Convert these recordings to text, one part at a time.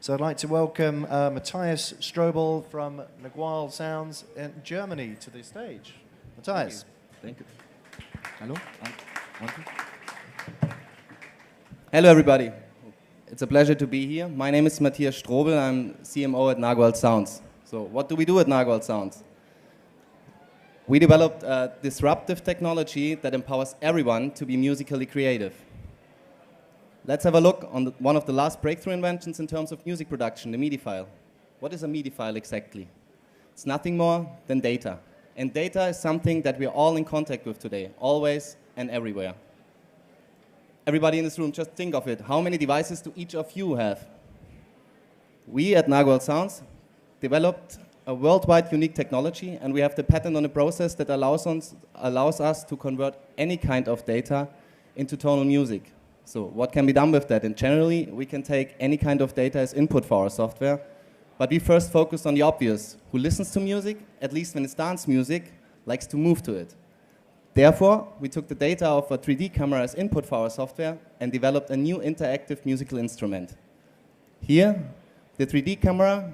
So I'd like to welcome Matthias Strobel from Nagual Sounds in Germany to the stage. Matthias. Thank you. Hello. Hello, everybody. It's a pleasure to be here. My name is Matthias Strobel. I'm CMO at Nagual Sounds. So what do we do at Nagual Sounds? We developed a disruptive technology that empowers everyone to be musically creative. Let's have a look on one of the last breakthrough inventions in terms of music production, the MIDI file. What is a MIDI file exactly? It's nothing more than data. And data is something that we're all in contact with today, always and everywhere. Everybody in this room, just think of it. How many devices do each of you have? We at Nagual Sounds developed a worldwide unique technology, and we have the patent on a process that allows us to convert any kind of data into tonal music. So what can be done with that? And generally, we can take any kind of data as input for our software, but we first focused on the obvious. Who listens to music, at least when it's dance music, likes to move to it. Therefore, we took the data of a 3D camera as input for our software and developed a new interactive musical instrument. Here, the 3D camera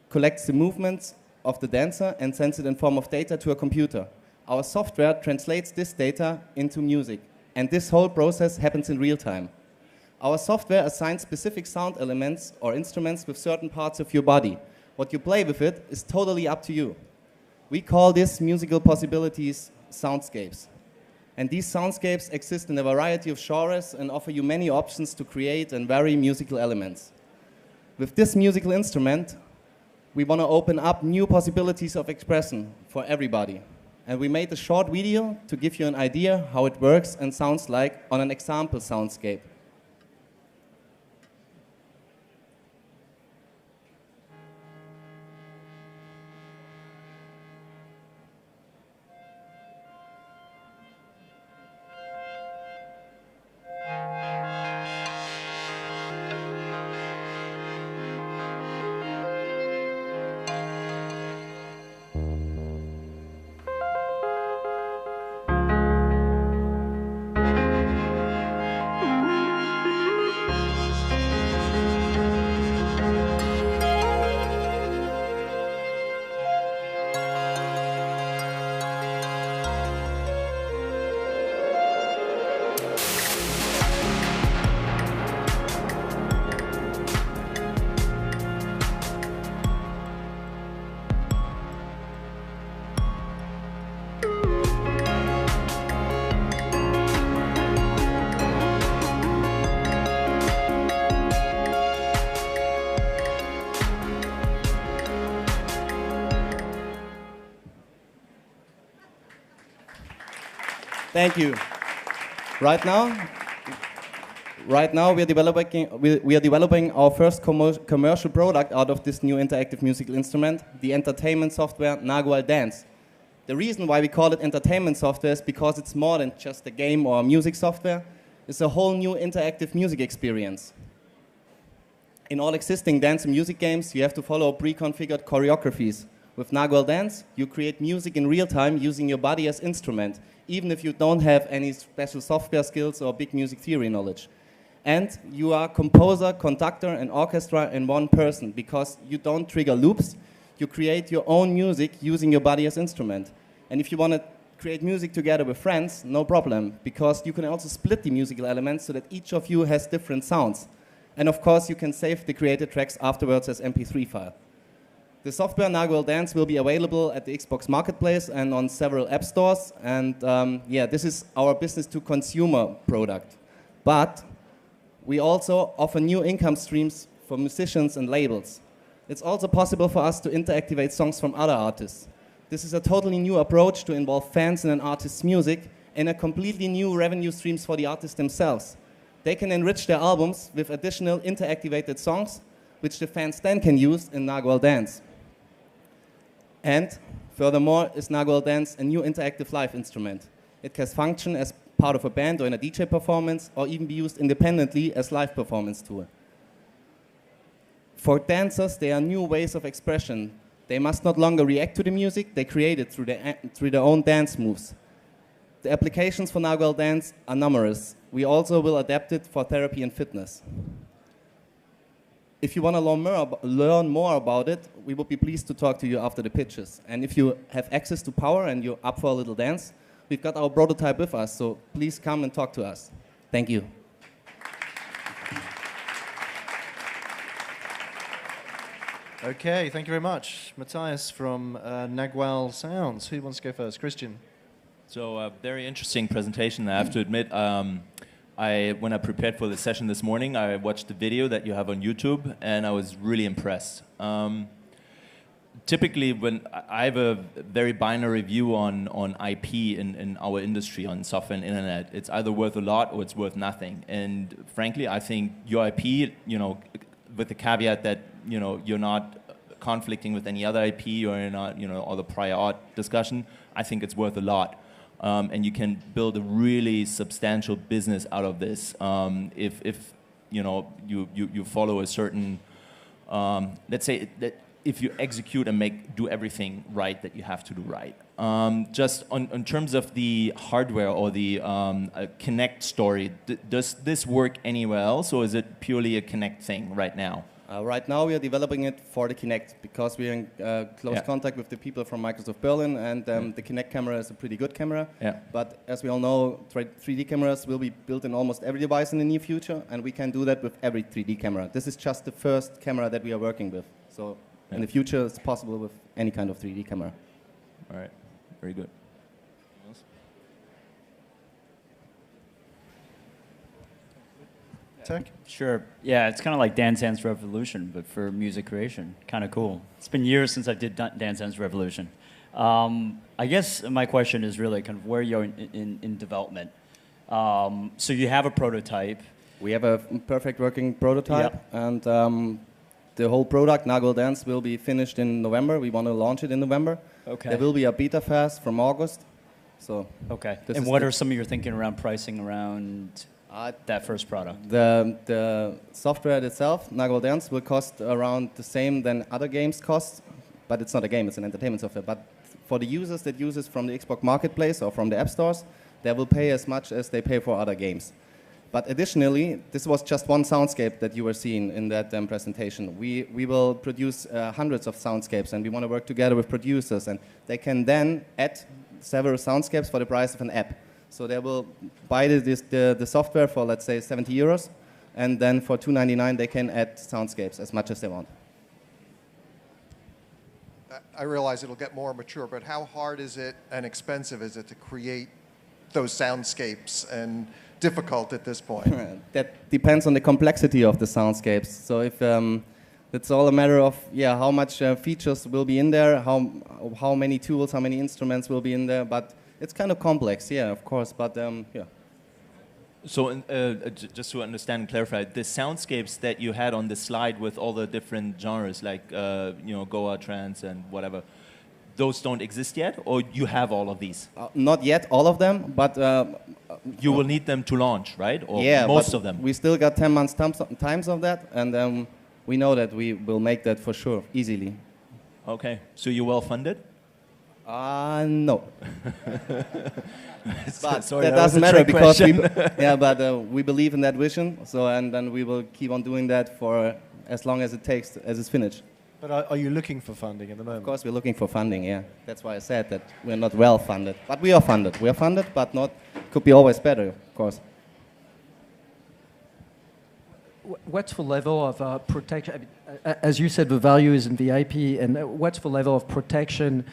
collects the movements of the dancer and sends it in form of data to a computer. Our software translates this data into music. And this whole process happens in real time. Our software assigns specific sound elements or instruments with certain parts of your body. What you play with it is totally up to you. We call this musical possibilities soundscapes. And these soundscapes exist in a variety of genres and offer you many options to create and vary musical elements. With this musical instrument, we want to open up new possibilities of expression for everybody. And we made a short video to give you an idea how it works and sounds like on an example soundscape. Thank you. Right now we are developing our first commercial product out of this new interactive musical instrument, the entertainment software Nagual Dance. The reason why we call it entertainment software is because it's more than just a game or a music software. It's a whole new interactive music experience. In all existing dance and music games, you have to follow pre-configured choreographies. With Nagual Dance, you create music in real time using your body as instrument, even if you don't have any special software skills or big music theory knowledge. And you are composer, conductor, and orchestra in one person, because you don't trigger loops, you create your own music using your body as instrument. And if you want to create music together with friends, no problem, because you can also split the musical elements so that each of you has different sounds. And of course, you can save the created tracks afterwards as MP3 file. The software Nagual Dance will be available at the Xbox Marketplace and on several app stores. And yeah, this is our business-to-consumer product. But we also offer new income streams for musicians and labels. It's also possible for us to interactivate songs from other artists. This is a totally new approach to involve fans in an artist's music and a completely new revenue streams for the artists themselves. They can enrich their albums with additional interactivated songs, which the fans then can use in Nagual Dance. And furthermore, is Nagual Dance a new interactive live instrument. It can function as part of a band or in a DJ performance, or even be used independently as live performance tool. For dancers, there are new ways of expression. They must not longer react to the music, they create it through their own dance moves. The applications for Nagual Dance are numerous. We also will adapt it for therapy and fitness. if you want to learn more about it, we would be pleased to talk to you after the pitches. And if you have access to power and you're up for a little dance, we've got our prototype with us, so please come and talk to us. Thank you. Okay, thank you very much. Matthias from Nagual Sounds. Who wants to go first? Christian. So, very interesting presentation, I have to admit. When I prepared for the session this morning, I watched the video that you have on YouTube, and I was really impressed. Typically, when I have a very binary view on IP in our industry, on software and internet, it's either worth a lot or it's worth nothing. And frankly, I think your IP, with the caveat that you're not conflicting with any other IP or you're not, all the prior art discussion, I think it's worth a lot. And you can build a really substantial business out of this if you follow a certain, let's say that if you execute and do everything right that you have to do right. Just in terms of the hardware or the Kinect story, does this work anywhere else, or is it purely a Kinect thing right now? Right now we are developing it for the Kinect because we are in close contact with the people from Microsoft Berlin, and the Kinect camera is a pretty good camera. Yeah. But as we all know, 3D cameras will be built in almost every device in the near future, and we can do that with every 3D camera. This is just the first camera that we are working with. So in the future, it's possible with any kind of 3D camera. All right, very good. Tech? Sure. Yeah, it's kind of like Dance Dance Revolution, but for music creation. Kind of cool. It's been years since I did Dance Dance Revolution. I guess my question is really kind of where you're in development. So you have a prototype. We have a perfect working prototype, and the whole product, Nagual Dance, will be finished in November. We want to launch it in November. Okay. There will be a beta phase from August. So. Okay. And what are some of your thinking around pricing around that first product? The software itself, Nagual Dance, will cost around the same than other games cost, but it's not a game, it's an entertainment software. But for the users that use it from the Xbox Marketplace or from the app stores, they will pay as much as they pay for other games. But additionally, this was just one soundscape that you were seeing in that presentation. We will produce hundreds of soundscapes, and we want to work together with producers, and they can then add several soundscapes for the price of an app. So they will buy the software for, let's say, 70 euros, and then for $2.99 they can add soundscapes as much as they want. I realize it'll get more mature, but how hard is it and expensive is it to create those soundscapes, and difficult at this point? That depends on the complexity of the soundscapes. So if it's all a matter of how much features will be in there, how many tools, how many instruments will be in there, but it's kind of complex, of course, but yeah. So just to understand and clarify, the soundscapes that you had on the slide with all the different genres, like Goa, trance, and whatever, those don't exist yet, or you have all of these? Not yet, all of them, but you will need them to launch, right? Or most of them. We still got 10 months times of that, and we know that we will make that for sure, easily. Okay, so you're well funded? No. But sorry, that doesn't matter because we believe in that vision. So and then we will keep on doing that for as long as it takes as it's finished. But are you looking for funding at the moment? Of course, we're looking for funding. Yeah, that's why I said that we're not well funded, but we are funded. We are funded, but not. Could be always better, of course. What's the level of protection? I mean, as you said, the value is in the IP, and what's the level of protection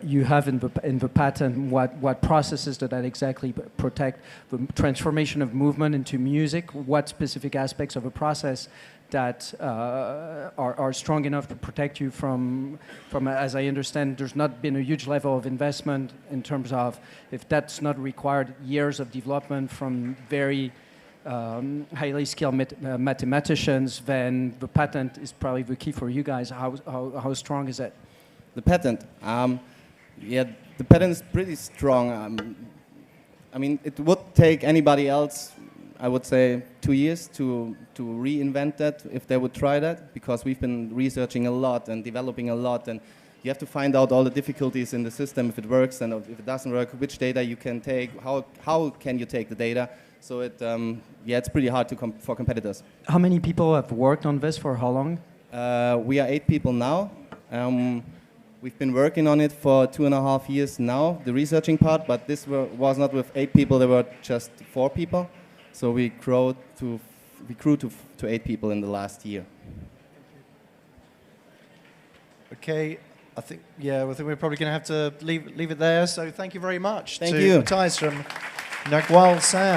you have in the patent? What processes do that exactly protect? The transformation of movement into music? What specific aspects of a process that are strong enough to protect you from, as I understand, there's not been a huge level of investment in terms of, if that's not required, years of development from very highly skilled mathematicians, then the patent is probably the key for you guys. How strong is it? The patent? The patent is pretty strong. I mean, it would take anybody else, I would say, 2 years to reinvent that if they would try that, because we've been researching a lot and developing a lot, and you have to find out all the difficulties in the system, if it works and if it doesn't work, which data you can take, how can you take the data. So yeah, it's pretty hard for competitors. How many people have worked on this for how long? We are 8 people now. We've been working on it for 2.5 years now, the researching part, but this was not with 8 people, there were just 4 people. So we grew to 8 people in the last year. Okay, I think we're probably going to have to leave it there. So thank you very much Thank to you. Matthias from Nagual Sounds.